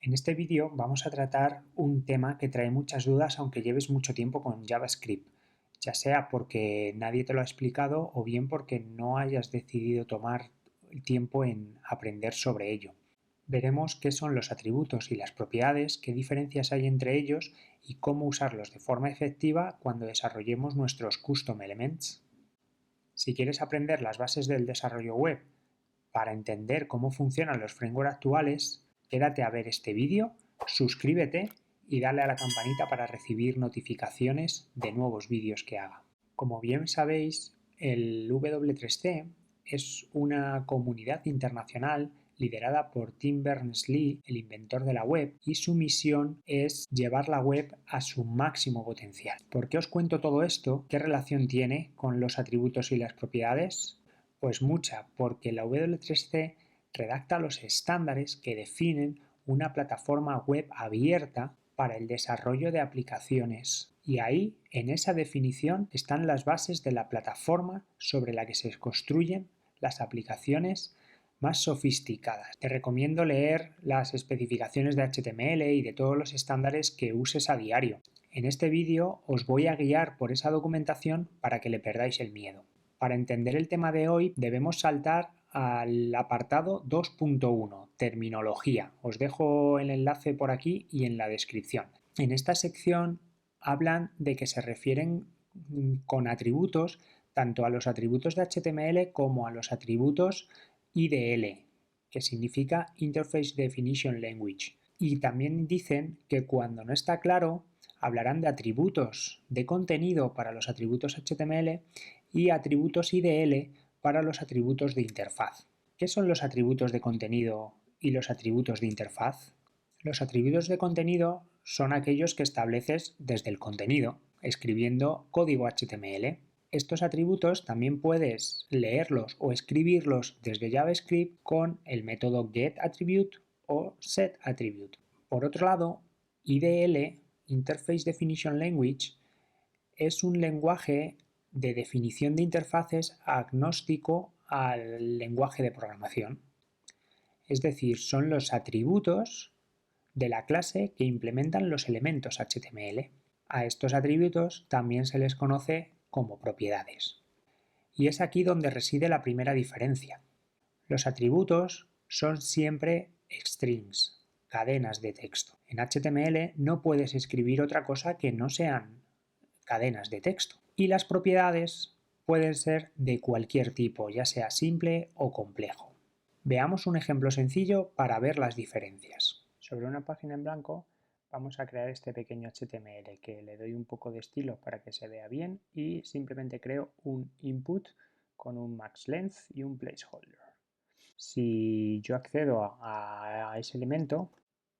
En este vídeo vamos a tratar un tema que trae muchas dudas aunque lleves mucho tiempo con JavaScript, ya sea porque nadie te lo ha explicado o bien porque no hayas decidido tomar el tiempo en aprender sobre ello. Veremos qué son los atributos y las propiedades, qué diferencias hay entre ellos y cómo usarlos de forma efectiva cuando desarrollemos nuestros custom elements. Si quieres aprender las bases del desarrollo web para entender cómo funcionan los frameworks actuales, quédate a ver este vídeo, suscríbete y dale a la campanita para recibir notificaciones de nuevos vídeos que haga. Como bien sabéis, el W3C es una comunidad internacional liderada por Tim Berners-Lee, el inventor de la web, y su misión es llevar la web a su máximo potencial. ¿Por qué os cuento todo esto? ¿Qué relación tiene con los atributos y las propiedades? Pues mucha, porque la W3C redacta los estándares que definen una plataforma web abierta para el desarrollo de aplicaciones. Y ahí, en esa definición, están las bases de la plataforma sobre la que se construyen las aplicaciones más sofisticadas. Te recomiendo leer las especificaciones de HTML y de todos los estándares que uses a diario. En este vídeo os voy a guiar por esa documentación para que le perdáis el miedo. Para entender el tema de hoy debemos saltar al apartado 2.1, terminología. Os dejo el enlace por aquí y en la descripción. En esta sección hablan de que se refieren con atributos tanto a los atributos de HTML como a los atributos IDL, que significa Interface Definition Language. Y también dicen que cuando no está claro, hablarán de atributos de contenido para los atributos HTML y atributos IDL para los atributos de interfaz. ¿Qué son los atributos de contenido y los atributos de interfaz? Los atributos de contenido son aquellos que estableces desde el contenido, escribiendo código HTML. Estos atributos también puedes leerlos o escribirlos desde JavaScript con el método getAttribute o setAttribute. Por otro lado, IDL, Interface Definition Language, es un lenguaje de definición de interfaces agnóstico al lenguaje de programación. Es decir, son los atributos de la clase que implementan los elementos HTML. A estos atributos también se les conoce como propiedades. Y es aquí donde reside la primera diferencia. Los atributos son siempre strings, cadenas de texto. En HTML no puedes escribir otra cosa que no sean cadenas de texto. Y las propiedades pueden ser de cualquier tipo, ya sea simple o complejo. Veamos un ejemplo sencillo para ver las diferencias. Sobre una página en blanco vamos a crear este pequeño HTML que le doy un poco de estilo para que se vea bien y simplemente creo un input con un max length y un placeholder. Si yo accedo a ese elemento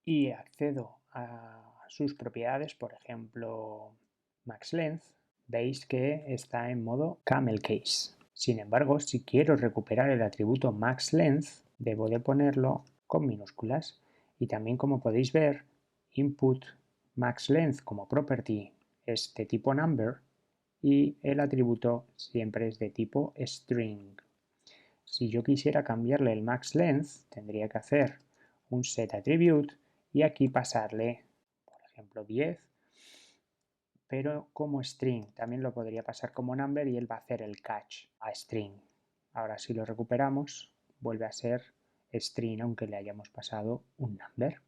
y accedo a sus propiedades, por ejemplo max length, veis que está en modo camel case. Sin embargo, si quiero recuperar el atributo max length, debo de ponerlo con minúsculas. Y también, como podéis ver, input max length como property es de tipo number y el atributo siempre es de tipo string. Si yo quisiera cambiarle el max length, tendría que hacer un setAttribute y aquí pasarle, por ejemplo, 10, pero como string. También lo podría pasar como number y él va a hacer el catch a string. Ahora si lo recuperamos, vuelve a ser string aunque le hayamos pasado un number.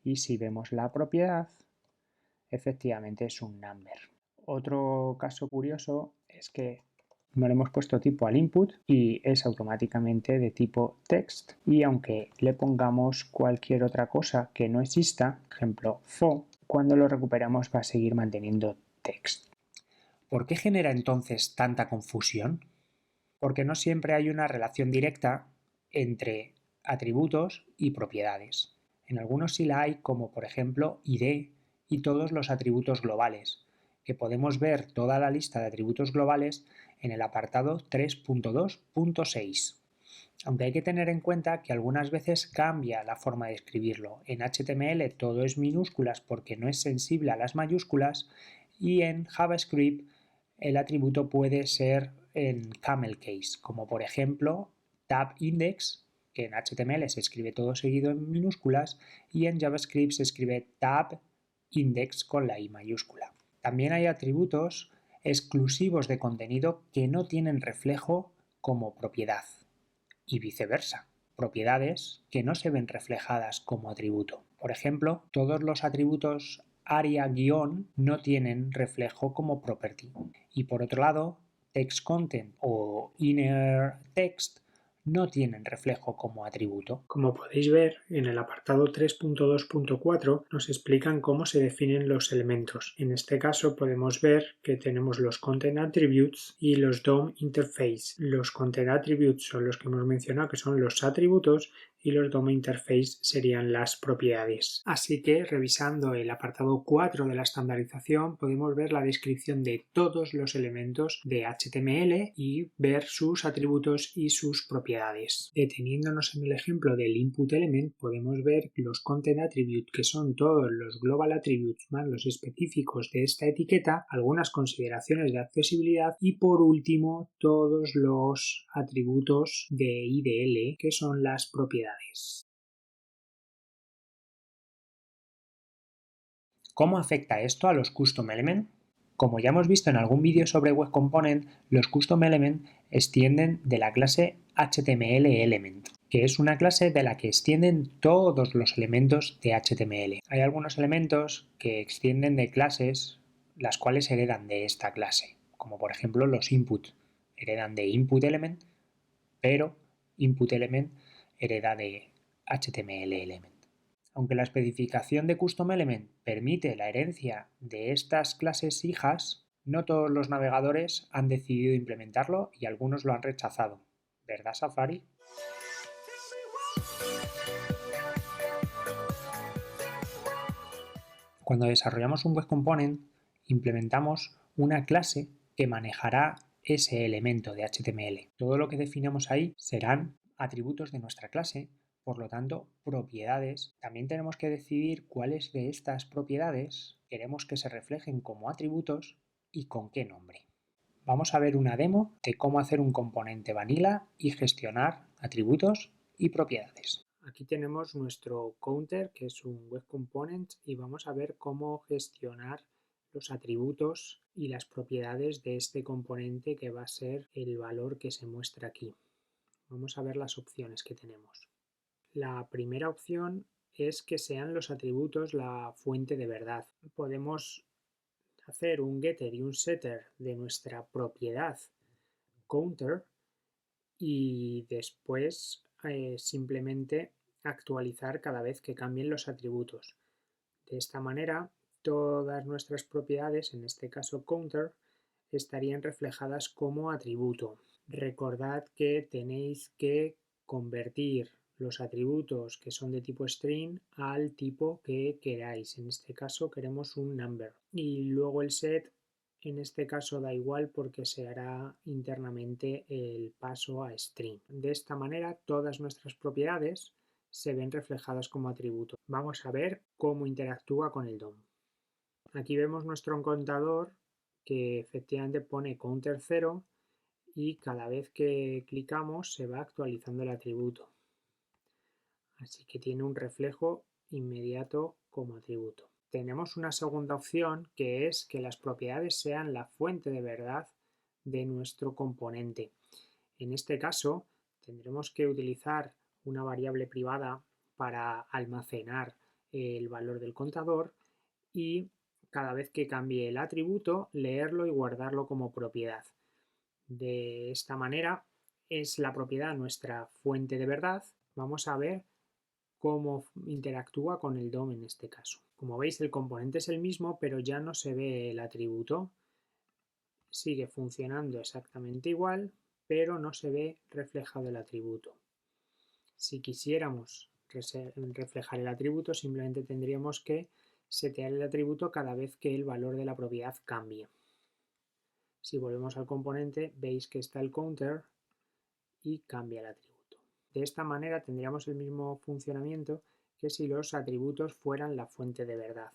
Y si vemos la propiedad, efectivamente es un number. Otro caso curioso es que no le hemos puesto tipo al input y es automáticamente de tipo text, y aunque le pongamos cualquier otra cosa que no exista, por ejemplo foo, cuando lo recuperamos va a seguir manteniendo text. ¿Por qué genera entonces tanta confusión? Porque no siempre hay una relación directa entre atributos y propiedades. En algunos sí la hay, como por ejemplo ID y todos los atributos globales, que podemos ver toda la lista de atributos globales en el apartado 3.2.6. Aunque hay que tener en cuenta que algunas veces cambia la forma de escribirlo. En HTML todo es minúsculas porque no es sensible a las mayúsculas, y en JavaScript el atributo puede ser en camel case, como por ejemplo tab index que en HTML se escribe todo seguido en minúsculas y en JavaScript se escribe tab index con la I mayúscula. También hay atributos exclusivos de contenido que no tienen reflejo como propiedad y viceversa, propiedades que no se ven reflejadas como atributo. Por ejemplo, todos los atributos aria- no tienen reflejo como property. Y por otro lado, text content o inner text no tienen reflejo como atributo. Como podéis ver, en el apartado 3.2.4 nos explican cómo se definen los elementos. En este caso podemos ver que tenemos los Content Attributes y los DOM Interface. Los Content Attributes son los que hemos mencionado, que son los atributos, y los DOM Interface serían las propiedades. Así que, revisando el apartado 4 de la estandarización, podemos ver la descripción de todos los elementos de HTML y ver sus atributos y sus propiedades. Deteniéndonos en el ejemplo del input element, podemos ver los content attributes, que son todos los global attributes más los específicos de esta etiqueta, algunas consideraciones de accesibilidad y por último todos los atributos de IDL, que son las propiedades. ¿Cómo afecta esto a los custom element? Como ya hemos visto en algún vídeo sobre Web Component, los custom element extienden de la clase HTML element, que es una clase de la que extienden todos los elementos de HTML. Hay algunos elementos que extienden de clases las cuales heredan de esta clase, como por ejemplo los input heredan de input element, pero input element hereda de HTML element. Aunque la especificación de Custom Element permite la herencia de estas clases hijas, no todos los navegadores han decidido implementarlo y algunos lo han rechazado. ¿Verdad, Safari? Cuando desarrollamos un Web Component, implementamos una clase que manejará ese elemento de HTML. Todo lo que definamos ahí serán atributos de nuestra clase, por lo tanto, propiedades. También tenemos que decidir cuáles de estas propiedades queremos que se reflejen como atributos y con qué nombre. Vamos a ver una demo de cómo hacer un componente vanilla y gestionar atributos y propiedades. Aquí tenemos nuestro counter, que es un web component, y vamos a ver cómo gestionar los atributos y las propiedades de este componente, que va a ser el valor que se muestra aquí. Vamos a ver las opciones que tenemos. La primera opción es que sean los atributos la fuente de verdad. Podemos hacer un getter y un setter de nuestra propiedad counter y después simplemente actualizar cada vez que cambien los atributos. De esta manera, todas nuestras propiedades, en este caso counter, estarían reflejadas como atributo. Recordad que tenéis que convertir los atributos que son de tipo string al tipo que queráis. En este caso queremos un number. Y luego el set, en este caso da igual porque se hará internamente el paso a string. De esta manera todas nuestras propiedades se ven reflejadas como atributo. Vamos a ver cómo interactúa con el DOM. Aquí vemos nuestro contador que efectivamente pone counter 0 y cada vez que clicamos se va actualizando el atributo. Así que tiene un reflejo inmediato como atributo. Tenemos una segunda opción, que es que las propiedades sean la fuente de verdad de nuestro componente. En este caso tendremos que utilizar una variable privada para almacenar el valor del contador y cada vez que cambie el atributo leerlo y guardarlo como propiedad. De esta manera es la propiedad nuestra fuente de verdad. Vamos a ver cómo interactúa con el DOM en este caso. Como veis, el componente es el mismo, pero ya no se ve el atributo. Sigue funcionando exactamente igual, pero no se ve reflejado el atributo. Si quisiéramos reflejar el atributo, simplemente tendríamos que setear el atributo cada vez que el valor de la propiedad cambie. Si volvemos al componente, veis que está el counter y cambia el atributo. De esta manera tendríamos el mismo funcionamiento que si los atributos fueran la fuente de verdad.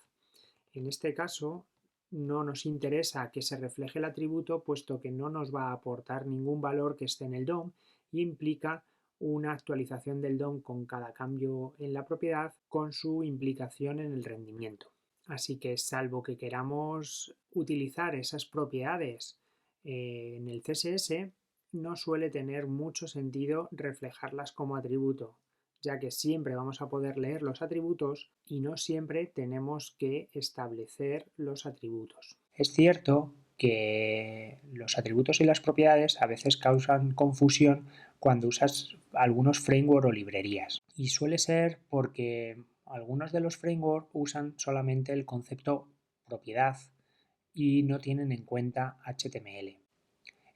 En este caso, no nos interesa que se refleje el atributo, puesto que no nos va a aportar ningún valor que esté en el DOM y implica una actualización del DOM con cada cambio en la propiedad con su implicación en el rendimiento. Así que salvo que queramos utilizar esas propiedades en el CSS, no suele tener mucho sentido reflejarlas como atributo, ya que siempre vamos a poder leer los atributos y no siempre tenemos que establecer los atributos. Es cierto que los atributos y las propiedades a veces causan confusión cuando usas algunos frameworks o librerías. Y suele ser porque algunos de los frameworks usan solamente el concepto propiedad y no tienen en cuenta HTML.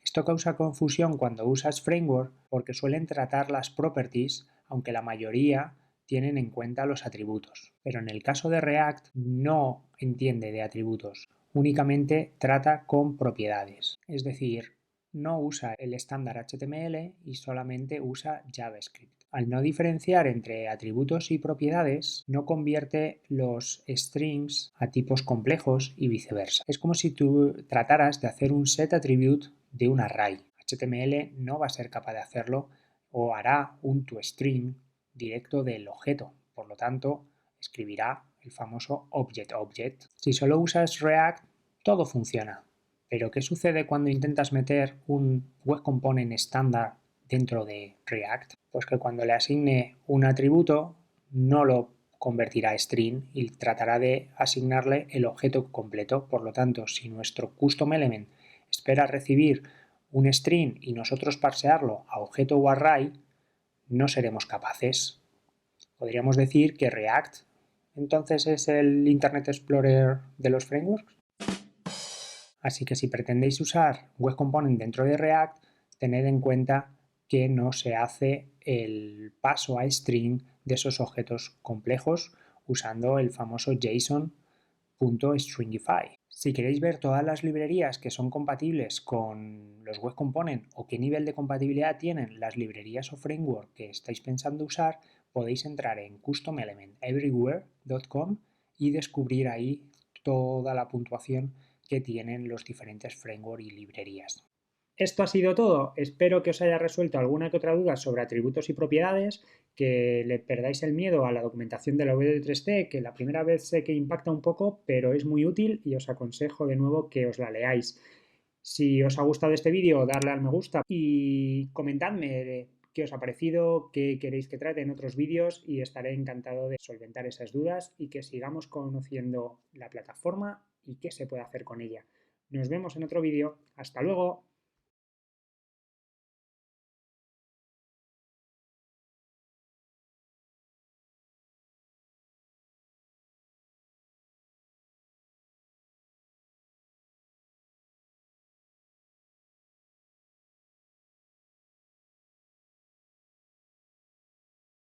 Esto causa confusión cuando usas framework porque suelen tratar las properties, aunque la mayoría tienen en cuenta los atributos. Pero en el caso de React no entiende de atributos, únicamente trata con propiedades. Es decir, no usa el estándar HTML y solamente usa JavaScript. Al no diferenciar entre atributos y propiedades, no convierte los strings a tipos complejos y viceversa. Es como si tú trataras de hacer un setAttribute de un array. HTML no va a ser capaz de hacerlo o hará un toString directo del objeto. Por lo tanto, escribirá el famoso object. Si solo usas React, todo funciona. Pero ¿qué sucede cuando intentas meter un web component estándar dentro de React? Pues que cuando le asigne un atributo no lo convertirá a string y tratará de asignarle el objeto completo. Por lo tanto, si nuestro custom element espera recibir un string y nosotros parsearlo a objeto o array, no seremos capaces. Podríamos decir que React entonces es el Internet Explorer de los frameworks. Así que si pretendéis usar Web Component dentro de React, tened en cuenta que no se hace el paso a string de esos objetos complejos usando el famoso JSON.stringify. Si queréis ver todas las librerías que son compatibles con los Web Component o qué nivel de compatibilidad tienen las librerías o framework que estáis pensando usar, podéis entrar en customelementeverywhere.com y descubrir ahí toda la puntuación que tienen los diferentes frameworks y librerías. Esto ha sido todo. Espero que os haya resuelto alguna que otra duda sobre atributos y propiedades, que le perdáis el miedo a la documentación de la W3C, que la primera vez sé que impacta un poco, pero es muy útil y os aconsejo de nuevo que os la leáis. Si os ha gustado este vídeo, darle al me gusta y comentadme qué os ha parecido, qué queréis que trate en otros vídeos y estaré encantado de solventar esas dudas y que sigamos conociendo la plataforma y qué se puede hacer con ella. Nos vemos en otro vídeo. ¡Hasta luego!